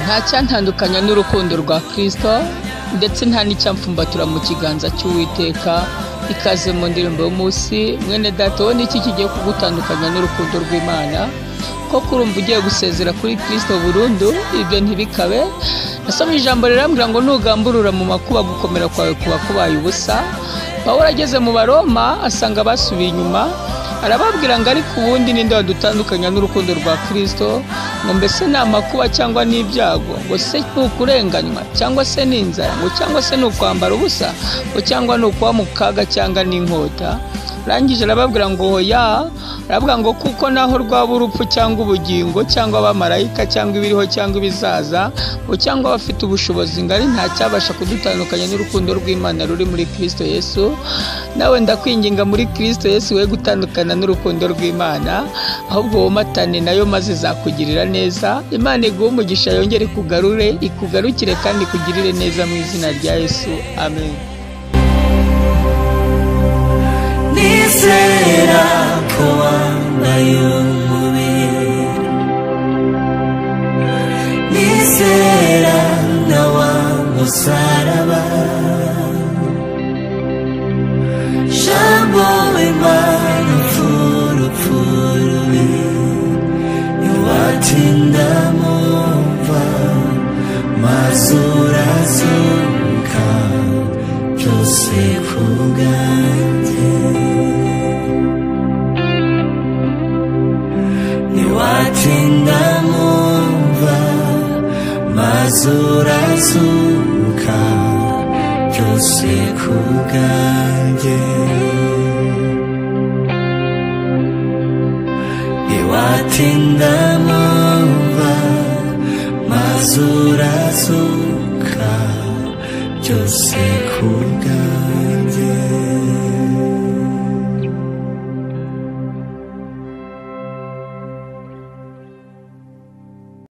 nta cyantandukanya n'urukundo rwa Kristo ndetse nta n'icyamfumbatura mu kiganza cy'Uwiteka. Ikaze mu ndirimbo y'umunsi. Mwene data, wowe niki kigiye kugutandukanya n'urukundo rw'Imana? Ko kurumva ugiye gusezera kuri Kristo burundu, ibyo ntibikabe. Nasomye ijambo rirambwira ngo nugamburura mu makuba gukomera kwawe kuba kubaye ubusa. Pawulo ageze mu Baroma asanga basubiye inyuma, arababwira ngo ariko ubundi ninde wadutandukanya n'urukundo rwa Kristo? Ngo mbese ni amakuba cyangwa n'ibyago? Ngo se ni ukurenganywa cyangwa se ni inzara? Ngo cyangwa se ni ukwambara ubusa? Ngo cyangwa ni ukuba mu kaga cyangwa n'inkota? Rangije arababwira ngo hoya, aravuga ngo kuko naho rwaba urupfu cyangwa ubugingo cyangwa abamarayika cyangwa ibiriho cyangwa ibizaza ngo cyangwa abafite ubushobozi ngari, nta cyabasha kudutandukanya n'urukundo rw'Imana ruri muri Kristo Yesu. Nawe ndakwinginga muri Kristo Yesu we gutandukana n'urukundo rw'Imana, ahubwo womatane nayo maze zakugirira neza. Imana iguhe umugisha, yongere ikugarukire kandi ikugirire neza mu izina rya Yesu, amen. Nizera ko wambaye umubiri, nizera na wa musaraba, jambo w'Imana furufurubi, ntiwatinda mumva maze urazuka, byose ku bwanjye. Ntiwatinda mumva maze urazuka, byose ku bwanjye. Ntiwatinda mumva maze urazuka, byose ku bwanjye.